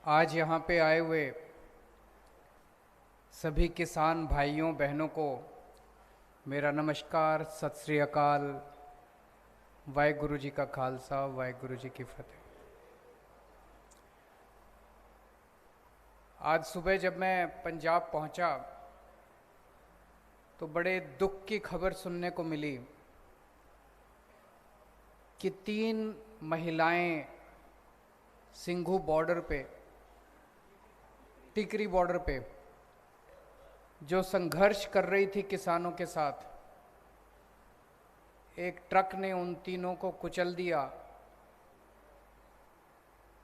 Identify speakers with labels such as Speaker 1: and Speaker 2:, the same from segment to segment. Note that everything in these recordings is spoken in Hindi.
Speaker 1: आज यहाँ पे आए हुए सभी किसान भाइयों बहनों को मेरा नमस्कार, सत श्री अकाल, वाहेगुरु जी का खालसा, वाहेगुरु जी की फतेह। आज सुबह जब मैं पंजाब पहुंचा तो बड़े दुख की खबर सुनने को मिली कि 3 महिलाएं सिंघू बॉर्डर पे, टिकरी बॉर्डर पे जो संघर्ष कर रही थी किसानों के साथ, एक ट्रक ने उन तीनों को कुचल दिया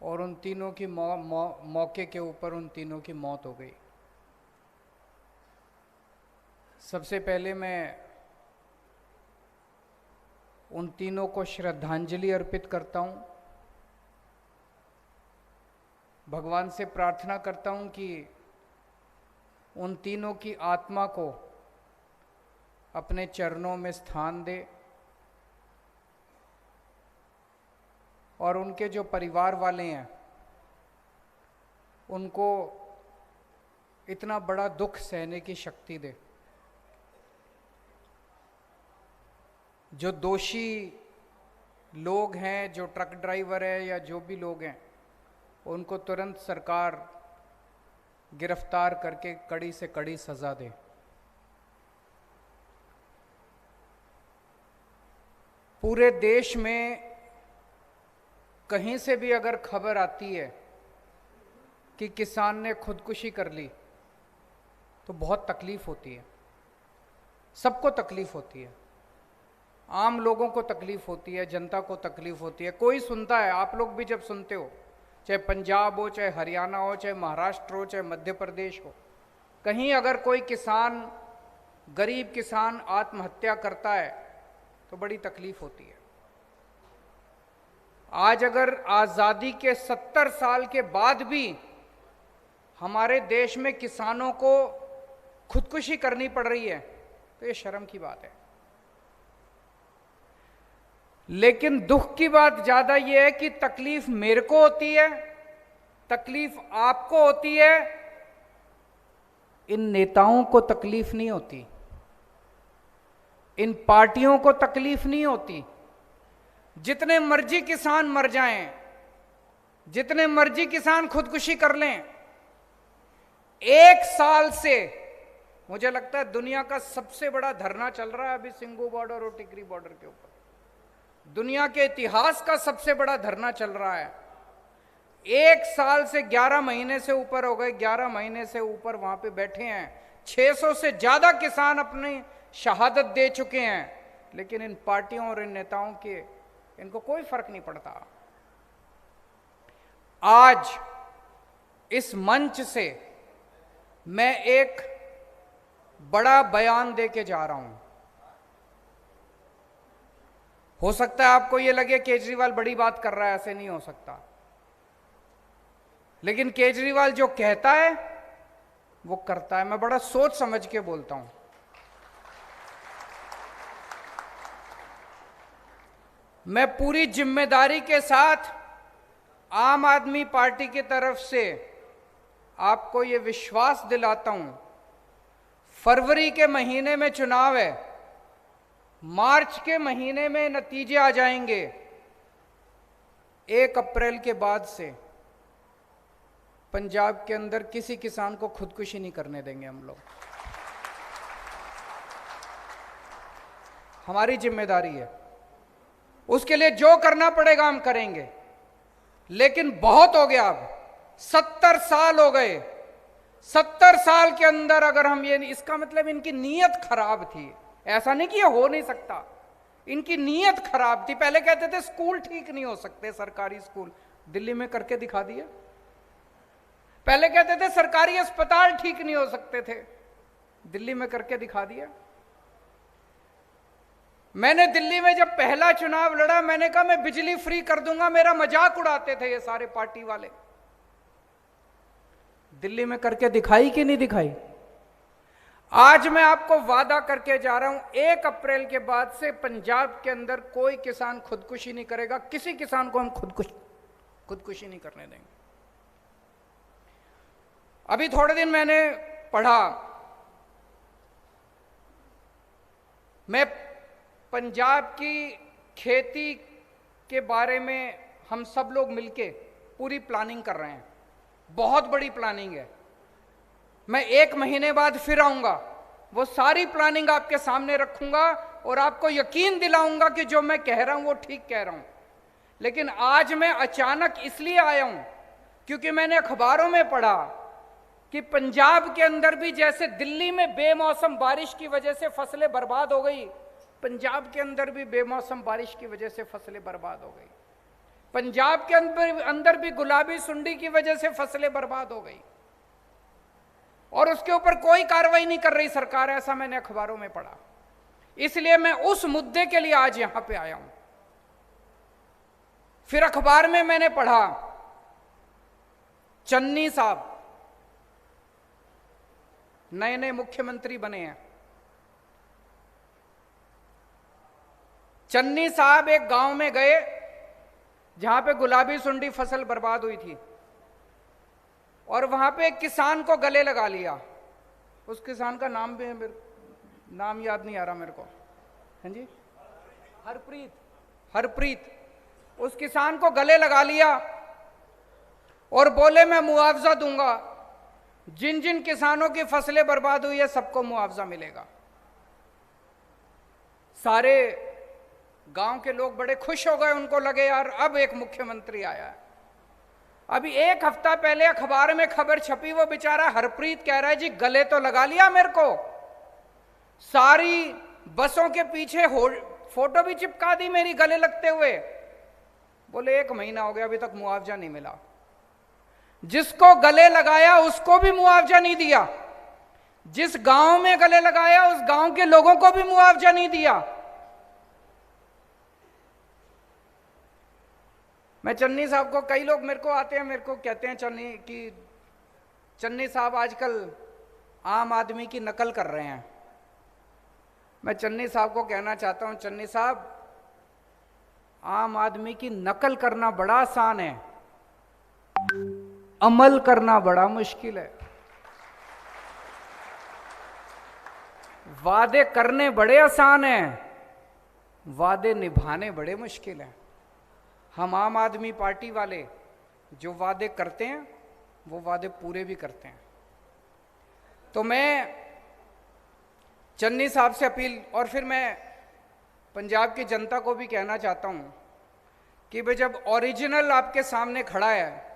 Speaker 1: और उन तीनों की मौके के ऊपर उन तीनों की मौत हो गई। सबसे पहले मैं उन तीनों को श्रद्धांजलि अर्पित करता हूं। भगवान से प्रार्थना करता हूं कि उन तीनों की आत्मा को अपने चरणों में स्थान दे और उनके जो परिवार वाले हैं उनको इतना बड़ा दुख सहने की शक्ति दे। जो दोषी लोग हैं, जो ट्रक ड्राइवर है या जो भी लोग हैं, उनको तुरंत सरकार गिरफ्तार करके कड़ी से कड़ी सजा दे। पूरे देश में कहीं से भी अगर खबर आती है कि किसान ने खुदकुशी कर ली तो बहुत तकलीफ होती है, सबको तकलीफ होती है, आम लोगों को तकलीफ होती है, जनता को तकलीफ होती है। कोई सुनता है, आप लोग भी जब सुनते हो, चाहे पंजाब हो, चाहे हरियाणा हो, चाहे महाराष्ट्र हो, चाहे मध्य प्रदेश हो, कहीं अगर कोई किसान, गरीब किसान आत्महत्या करता है तो बड़ी तकलीफ होती है। आज अगर आज़ादी के 70 साल के बाद भी हमारे देश में किसानों को खुदकुशी करनी पड़ रही है तो ये शर्म की बात है। लेकिन दुख की बात ज्यादा यह है कि तकलीफ मेरे को होती है, तकलीफ आपको होती है, इन नेताओं को तकलीफ नहीं होती, इन पार्टियों को तकलीफ नहीं होती। जितने मर्जी किसान मर जाएं, जितने मर्जी किसान खुदकुशी कर लें, 1 साल से मुझे लगता है दुनिया का सबसे बड़ा धरना चल रहा है अभी सिंघू बॉर्डर और टिकरी बॉर्डर के ऊपर। दुनिया के इतिहास का सबसे बड़ा धरना चल रहा है। 1 साल से 11 महीने से ऊपर हो गए, 11 महीने से ऊपर वहां पे बैठे हैं। 600 से ज्यादा किसान अपनी शहादत दे चुके हैं, लेकिन इन पार्टियों और इन नेताओं के इनको कोई फर्क नहीं पड़ता। आज इस मंच से मैं एक बड़ा बयान दे के जा रहा हूं। हो सकता है आपको यह लगे केजरीवाल बड़ी बात कर रहा है, ऐसे नहीं हो सकता, लेकिन केजरीवाल जो कहता है वो करता है। मैं बड़ा सोच समझ के बोलता हूं। मैं पूरी जिम्मेदारी के साथ आम आदमी पार्टी की तरफ से आपको यह विश्वास दिलाता हूं, फरवरी के महीने में चुनाव है, मार्च के महीने में नतीजे आ जाएंगे। 1 अप्रैल के बाद से पंजाब के अंदर किसी किसान को खुदकुशी नहीं करने देंगे हम लोग। हमारी जिम्मेदारी है, उसके लिए जो करना पड़ेगा हम करेंगे। लेकिन बहुत हो गया, अब 70 साल हो गए। 70 साल के अंदर अगर हम ये, इसका मतलब इनकी नीयत खराब थी। ऐसा नहीं कि ये हो नहीं सकता, इनकी नीयत खराब थी। पहले कहते थे स्कूल ठीक नहीं हो सकते, सरकारी स्कूल, दिल्ली में करके दिखा दिया। पहले कहते थे सरकारी अस्पताल ठीक नहीं हो सकते थे, दिल्ली में करके दिखा दिया। मैंने दिल्ली में जब पहला चुनाव लड़ा, मैंने कहा मैं बिजली फ्री कर दूंगा, मेरा मजाक उड़ाते थे ये सारे पार्टी वाले। दिल्ली में करके दिखाई कि नहीं दिखाई? आज मैं आपको वादा करके जा रहा हूं, 1 अप्रैल के बाद से पंजाब के अंदर कोई किसान खुदकुशी नहीं करेगा। किसी किसान को हम खुदकुशी नहीं करने देंगे। अभी थोड़े दिन मैंने पढ़ा, मैं पंजाब की खेती के बारे में हम सब लोग मिलके पूरी प्लानिंग कर रहे हैं, बहुत बड़ी प्लानिंग है। मैं 1 महीने बाद फिर आऊंगा, वो सारी प्लानिंग आपके सामने रखूंगा और आपको यकीन दिलाऊंगा कि जो मैं कह रहा हूं वो ठीक कह रहा हूं। लेकिन आज मैं अचानक इसलिए आया हूं क्योंकि मैंने अखबारों में पढ़ा कि पंजाब के अंदर भी जैसे दिल्ली में बेमौसम बारिश की वजह से फसलें बर्बाद हो गई, पंजाब के अंदर भी बेमौसम बारिश की वजह से फसलें बर्बाद हो गई। पंजाब के अंदर भी गुलाबी सुंडी की वजह से फसलें बर्बाद हो गई और उसके ऊपर कोई कार्रवाई नहीं कर रही सरकार, ऐसा मैंने अखबारों में पढ़ा। इसलिए मैं उस मुद्दे के लिए आज यहां पे आया हूं। फिर अखबार में मैंने पढ़ा चन्नी साहब नए नए मुख्यमंत्री बने हैं। चन्नी साहब एक गांव में गए जहां पे गुलाबी सुंडी फसल बर्बाद हुई थी और वहां पे एक किसान को गले लगा लिया। उस किसान का नाम भी नाम याद नहीं आ रहा मेरे को। हाँ जी, हरप्रीत। उस किसान को गले लगा लिया और बोले मैं मुआवजा दूंगा, जिन जिन किसानों की फसलें बर्बाद हुई है सबको मुआवजा मिलेगा। सारे गांव के लोग बड़े खुश हो गए, उनको लगे यार अब एक मुख्यमंत्री आया है। अभी 1 हफ्ता पहले अखबार में खबर छपी, वो बेचारा हरप्रीत कह रहा है जी गले तो लगा लिया मेरे को, सारी बसों के पीछे फोटो भी चिपका दी मेरी गले लगते हुए। बोले 1 महीना हो गया अभी तक मुआवजा नहीं मिला। जिसको गले लगाया उसको भी मुआवजा नहीं दिया, जिस गांव में गले लगाया उस गांव के लोगों को भी मुआवजा नहीं दिया। मैं चन्नी साहब को, कई लोग मेरे को आते हैं, मेरे को कहते हैं चन्नी साहब आजकल आम आदमी की नकल कर रहे हैं। मैं चन्नी साहब को कहना चाहता हूं, चन्नी साहब आम आदमी की नकल करना बड़ा आसान है, अमल करना बड़ा मुश्किल है। वादे करने बड़े आसान हैं, वादे निभाने बड़े मुश्किल हैं। हम आम आदमी पार्टी वाले जो वादे करते हैं वो वादे पूरे भी करते हैं। तो मैं चन्नी साहब से अपील, और फिर मैं पंजाब की जनता को भी कहना चाहता हूं कि भाई जब ओरिजिनल आपके सामने खड़ा है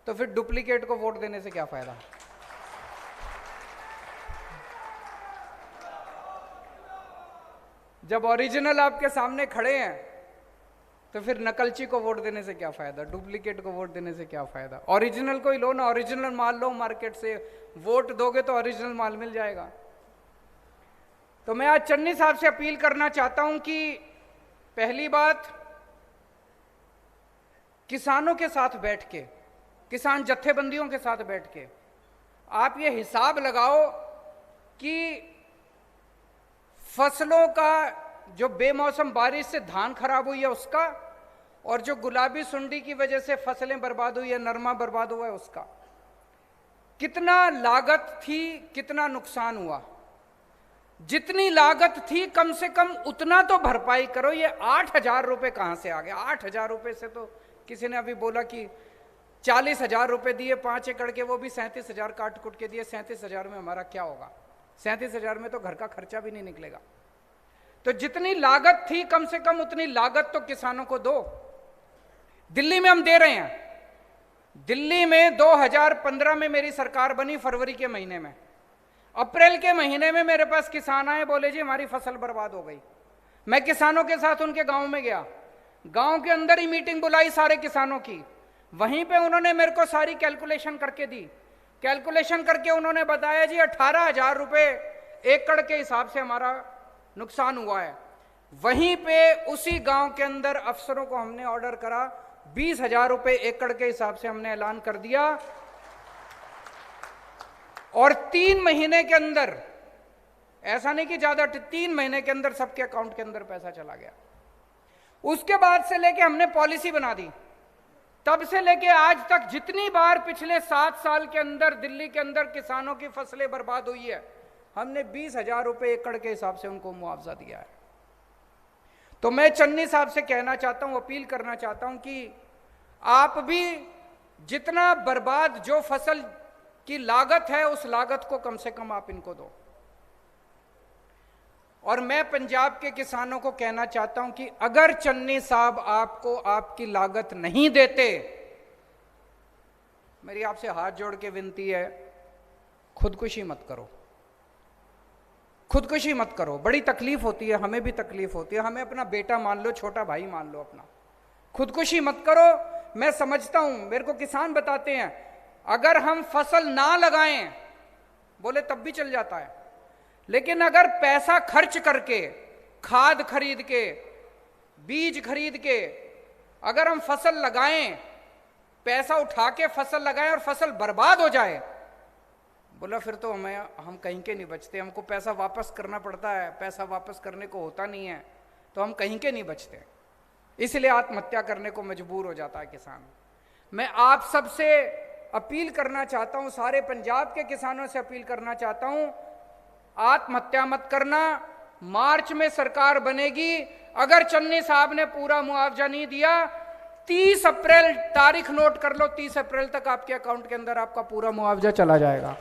Speaker 1: तो फिर डुप्लीकेट को वोट देने से क्या फायदा। जब ओरिजिनल आपके सामने खड़े हैं तो फिर नकलची को वोट देने से क्या फायदा, डुप्लीकेट को वोट देने से क्या फायदा। ओरिजिनल को ही लो ना, ओरिजिनल माल लो मार्केट से, वोट दोगे तो ओरिजिनल माल मिल जाएगा। तो मैं आज चन्नी साहब से अपील करना चाहता हूं कि पहली बात, किसानों के साथ बैठ के, किसान जत्थेबंदियों के साथ बैठ के आप ये हिसाब लगाओ कि फसलों का जो बेमौसम बारिश से धान खराब हुई है उसका, और जो गुलाबी सुंडी की वजह से फसलें बर्बाद हुई है, नरमा बर्बाद हुआ है उसका, कितना लागत थी, कितना नुकसान हुआ। जितनी लागत थी कम से कम उतना तो भरपाई करो। ये 8,000 रुपये कहां से आ गया? 8,000 रुपये से तो किसी ने अभी बोला कि 40,000 रुपये दिए 5 एकड़ के, वो भी 37,000 काट कुट के दिए। 37,000 में हमारा क्या होगा? 37,000 में तो घर का खर्चा भी नहीं निकलेगा। तो जितनी लागत थी कम से कम उतनी लागत तो किसानों को दो। दिल्ली में हम दे रहे हैं। दिल्ली में 2015 में मेरी सरकार बनी, फरवरी के महीने में। अप्रैल के महीने में मेरे पास किसान आए, बोले जी हमारी फसल बर्बाद हो गई। मैं किसानों के साथ उनके गांव में गया, गांव के अंदर ही मीटिंग बुलाई सारे किसानों की। वहीं पे उन्होंने मेरे को सारी कैलकुलेशन करके दी। कैलकुलेशन करके उन्होंने बताया जी 18,000 रुपये एकड़ के हिसाब से हमारा नुकसान हुआ है। वहीं पे उसी गांव के अंदर अफसरों को हमने ऑर्डर करा, 20,000 रुपये एकड़ के हिसाब से हमने ऐलान कर दिया, और 3 महीने के अंदर, ऐसा नहीं कि ज्यादा, 3 महीने के अंदर सबके अकाउंट के अंदर पैसा चला गया। उसके बाद से लेके हमने पॉलिसी बना दी, तब से लेके आज तक जितनी बार पिछले 7 साल के अंदर दिल्ली के अंदर किसानों की फसलें बर्बाद हुई है, हमने 20,000 रुपए एकड़ के हिसाब से उनको मुआवजा दिया है। तो मैं चन्नी साहब से कहना चाहता हूं, अपील करना चाहता हूं कि आप भी जितना बर्बाद जो फसल की लागत है उस लागत को कम से कम आप इनको दो। और मैं पंजाब के किसानों को कहना चाहता हूं कि अगर चन्नी साहब आपको आपकी लागत नहीं देते, मेरी आपसे हाथ जोड़ के विनती है, खुदकुशी मत करो, खुदकुशी मत करो। बड़ी तकलीफ होती है, हमें भी तकलीफ होती है, हमें अपना बेटा मान लो, छोटा भाई मान लो अपना, खुदकुशी मत करो। मैं समझता हूं, मेरे को किसान बताते हैं अगर हम फसल ना लगाएं बोले तब भी चल जाता है, लेकिन अगर पैसा खर्च करके, खाद खरीद के, बीज खरीद के अगर हम फसल लगाएं, पैसा उठा के फसल लगाएं और फसल बर्बाद हो जाए, बोला फिर तो हम कहीं के नहीं बचते, हमको पैसा वापस करना पड़ता है, पैसा वापस करने को होता नहीं है, तो हम कहीं के नहीं बचते, इसलिए आत्महत्या करने को मजबूर हो जाता है किसान। मैं आप सबसे अपील करना चाहता हूं, सारे पंजाब के किसानों से अपील करना चाहता हूं, आत्महत्या मत करना। मार्च में सरकार बनेगी, अगर चन्नी साहब ने पूरा मुआवजा नहीं दिया, 30 अप्रैल तारीख नोट कर लो, 30 अप्रैल तक आपके अकाउंट के अंदर आपका पूरा मुआवजा चला जाएगा।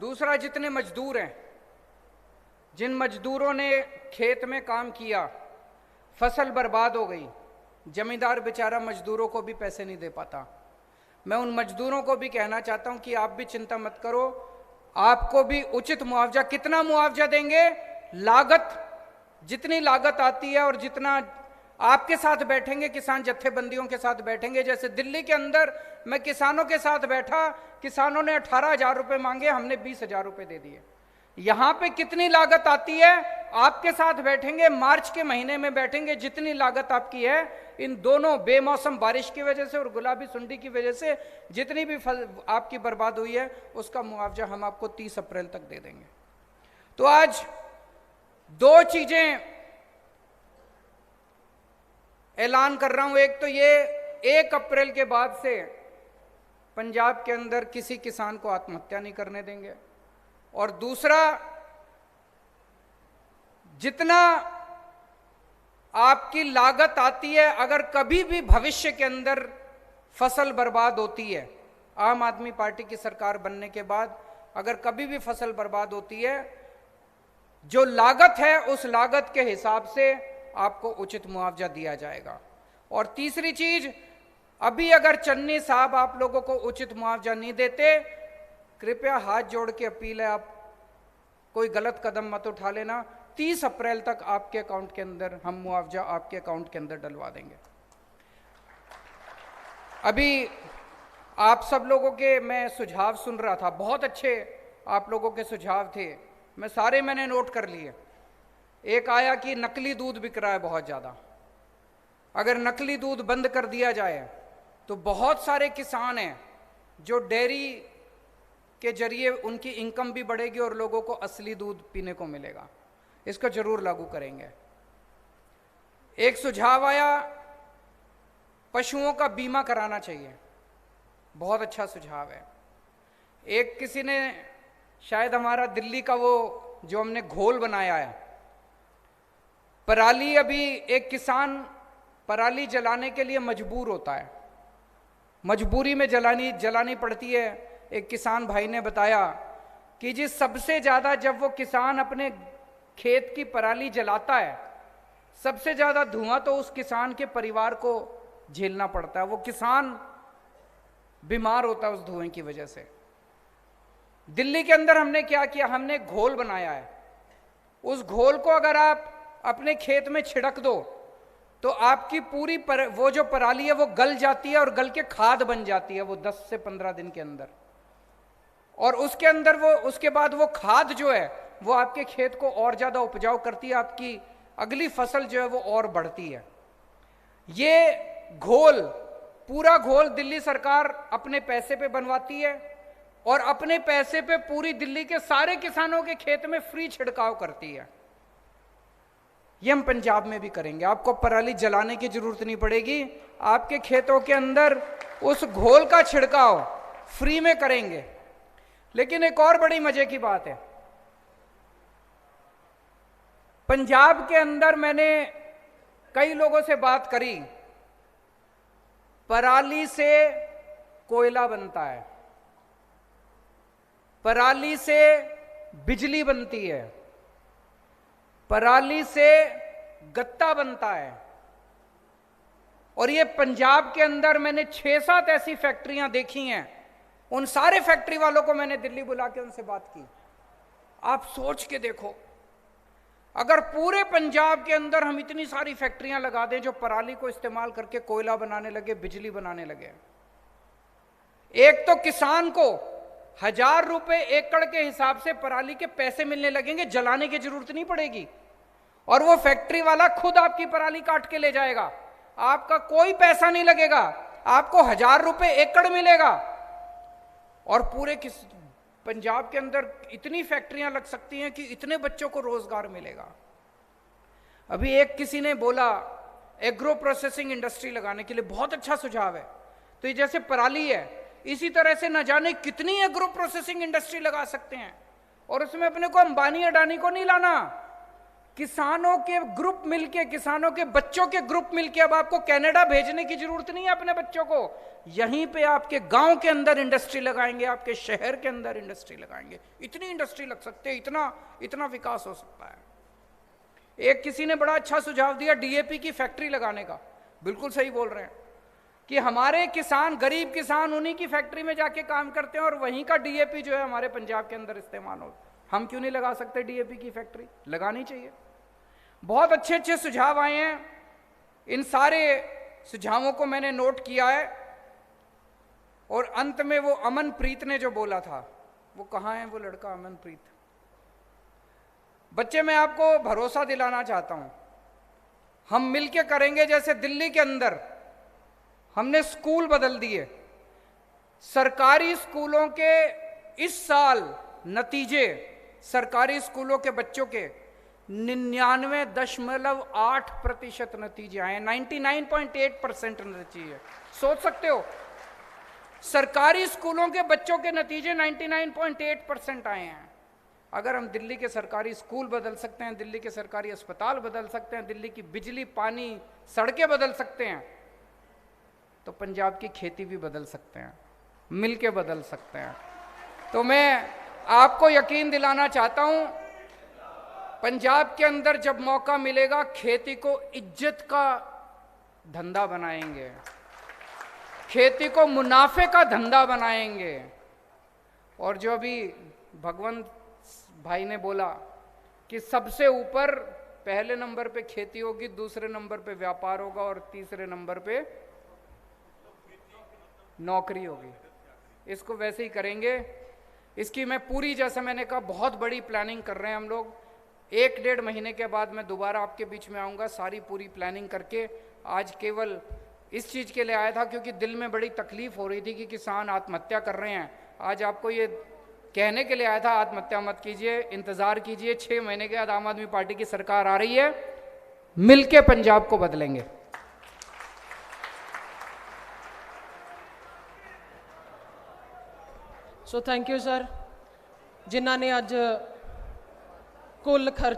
Speaker 1: दूसरा, जितने मजदूर हैं, जिन मजदूरों ने खेत में काम किया, फसल बर्बाद हो गई, जमींदार बेचारा मजदूरों को भी पैसे नहीं दे पाता, मैं उन मजदूरों को भी कहना चाहता हूं कि आप भी चिंता मत करो, आपको भी उचित मुआवजा। कितना मुआवजा देंगे? लागत, जितनी लागत आती है और जितना आपके साथ बैठेंगे, किसान जत्थेबंदियों के साथ बैठेंगे। जैसे दिल्ली के अंदर मैं किसानों के साथ बैठा, किसानों ने 18,000 रुपए मांगे, हमने 20,000 रुपए दे दिए। यहां पे कितनी लागत आती है, आपके साथ बैठेंगे, मार्च के महीने में बैठेंगे, जितनी लागत आपकी है, इन दोनों बेमौसम बारिश की वजह से और गुलाबी सुंडी की वजह से जितनी भी आपकी बर्बाद हुई है, उसका मुआवजा हम आपको 30 अप्रैल तक दे देंगे। तो आज 2 चीजें ऐलान कर रहा हूं। एक तो ये, 1 अप्रैल के बाद से पंजाब के अंदर किसी किसान को आत्महत्या नहीं करने देंगे, और दूसरा, जितना आपकी लागत आती है, अगर कभी भी भविष्य के अंदर फसल बर्बाद होती है, आम आदमी पार्टी की सरकार बनने के बाद अगर कभी भी फसल बर्बाद होती है, जो लागत है उस लागत के हिसाब से आपको उचित मुआवजा दिया जाएगा। और तीसरी चीज, अभी अगर चन्नी साहब आप लोगों को उचित मुआवजा नहीं देते, कृपया हाथ जोड़ के अपील है, आप कोई गलत कदम मत उठा लेना। 30 अप्रैल तक आपके अकाउंट के अंदर हम मुआवजा आपके अकाउंट के अंदर डलवा देंगे। अभी आप सब लोगों के मैं सुझाव सुन रहा था, बहुत अच्छे आप लोगों के सुझाव थे, मैंने नोट कर लिए। एक आया कि नकली दूध बिक रहा है बहुत ज़्यादा, अगर नकली दूध बंद कर दिया जाए तो बहुत सारे किसान हैं जो डेयरी के जरिए उनकी इनकम भी बढ़ेगी और लोगों को असली दूध पीने को मिलेगा। इसको जरूर लागू करेंगे। एक सुझाव आया, पशुओं का बीमा कराना चाहिए, बहुत अच्छा सुझाव है। एक किसी ने, शायद हमारा दिल्ली का वो जो हमने घोल बनाया है, पराली, अभी एक किसान पराली जलाने के लिए मजबूर होता है, मजबूरी में जलानी पड़ती है। एक किसान भाई ने बताया कि जी सबसे ज्यादा जब वो किसान अपने खेत की पराली जलाता है, सबसे ज्यादा धुआं तो उस किसान के परिवार को झेलना पड़ता है, वो किसान बीमार होता है उस धुएं की वजह से। दिल्ली के अंदर हमने क्या किया, हमने घोल बनाया है, उस घोल को अगर आप अपने खेत में छिड़क दो तो आपकी पूरी वो जो पराली है वो गल जाती है और गल के खाद बन जाती है, वो 10 से 15 दिन के अंदर। और उसके अंदर वो, उसके बाद वो खाद जो है वो आपके खेत को और ज्यादा उपजाऊ करती है, आपकी अगली फसल जो है वो और बढ़ती है। ये घोल पूरा घोल दिल्ली सरकार अपने पैसे पे बनवाती है और अपने पैसे पे पूरी दिल्ली के सारे किसानों के खेत में फ्री छिड़काव करती है। ये हम पंजाब में भी करेंगे। आपको पराली जलाने की जरूरत नहीं पड़ेगी, आपके खेतों के अंदर उस घोल का छिड़काव फ्री में करेंगे। लेकिन एक और बड़ी मजे की बात है, पंजाब के अंदर मैंने कई लोगों से बात करी, पराली से कोयला बनता है, पराली से बिजली बनती है, पराली से गत्ता बनता है। और ये पंजाब के अंदर मैंने 6-7 ऐसी फैक्ट्रियां देखी हैं। उन सारे फैक्ट्री वालों को मैंने दिल्ली बुला के उनसे बात की। आप सोच के देखो, अगर पूरे पंजाब के अंदर हम इतनी सारी फैक्ट्रियां लगा दें जो पराली को इस्तेमाल करके कोयला बनाने लगे, बिजली बनाने लगे, एक तो किसान को 1000 रुपए एकड़ के हिसाब से पराली के पैसे मिलने लगेंगे, जलाने की जरूरत नहीं पड़ेगी। और वो फैक्ट्री वाला खुद आपकी पराली काट के ले जाएगा, आपका कोई पैसा नहीं लगेगा, आपको 1000 रुपए एकड़ मिलेगा। और पूरे पंजाब के अंदर इतनी फैक्ट्रियां लग सकती हैं कि इतने बच्चों को रोजगार मिलेगा। अभी एक किसी ने बोला एग्रो प्रोसेसिंग इंडस्ट्री लगाने के लिए, बहुत अच्छा सुझाव है। तो ये जैसे पराली है, इसी तरह से न जाने कितनी एग्रो प्रोसेसिंग इंडस्ट्री लगा सकते हैं। और उसमें अपने को अंबानी अडानी को नहीं लाना, किसानों के ग्रुप मिलके, किसानों के बच्चों के ग्रुप मिलके। अब आपको कनाडा भेजने की जरूरत नहीं है अपने बच्चों को, यहीं पे आपके गांव के अंदर इंडस्ट्री लगाएंगे, आपके शहर के अंदर इंडस्ट्री लगाएंगे। इतनी इंडस्ट्री लग सकते हैं, इतना विकास हो सकता है। एक किसी ने बड़ा अच्छा सुझाव दिया डीएपी की फैक्ट्री लगाने का। बिल्कुल सही बोल रहे हैं कि हमारे किसान, गरीब किसान उन्हीं की फैक्ट्री में जाके काम करते हैं और वहीं का डीएपी जो है हमारे पंजाब के अंदर इस्तेमाल हो। हम क्यों नहीं लगा सकते डीएपी की फैक्ट्री? लगानी चाहिए। बहुत अच्छे अच्छे सुझाव आए हैं, इन सारे सुझावों को मैंने नोट किया है। और अंत में वो अमनप्रीत ने जो बोला था, वो कहाँ है वो लड़का अमनप्रीत? बच्चे, मैं आपको भरोसा दिलाना चाहता हूं, हम मिलके करेंगे। जैसे दिल्ली के अंदर हमने स्कूल बदल दिए, सरकारी स्कूलों के इस साल नतीजे, सरकारी स्कूलों के बच्चों के 99.8% नतीजे आए, 99.8% नतीजे। सोच सकते हो, सरकारी स्कूलों के बच्चों के नतीजे 99.8% आए हैं। अगर हम दिल्ली के सरकारी स्कूल बदल सकते हैं, दिल्ली के सरकारी अस्पताल बदल सकते हैं, दिल्ली की बिजली, पानी, सड़कें बदल सकते हैं, तो पंजाब की खेती भी बदल सकते हैं, मिलके बदल सकते हैं। तो मैं आपको यकीन दिलाना चाहता हूं, पंजाब के अंदर जब मौका मिलेगा, खेती को इज्जत का धंधा बनाएंगे, खेती को मुनाफे का धंधा बनाएंगे। और जो अभी भगवंत भाई ने बोला कि सबसे ऊपर पहले नंबर पे खेती होगी, दूसरे नंबर पे व्यापार होगा और तीसरे नंबर पे नौकरी होगी, इसको वैसे ही करेंगे। इसकी मैं पूरी, जैसे मैंने कहा, बहुत बड़ी प्लानिंग कर रहे हैं हम लोग। 1-1.5 महीने के बाद मैं दोबारा आपके बीच में आऊँगा, सारी पूरी प्लानिंग करके। आज केवल इस चीज़ के लिए आया था क्योंकि दिल में बड़ी तकलीफ हो रही थी कि किसान आत्महत्या कर रहे हैं। आज आपको ये कहने के लिए आया था, आत्महत्या मत कीजिए, इंतज़ार कीजिए, 6 महीने के बाद आम आदमी पार्टी की सरकार आ रही है, मिलके पंजाब को बदलेंगे।
Speaker 2: सो थैंक यू सर, जिन्होंने अज कुल खर्च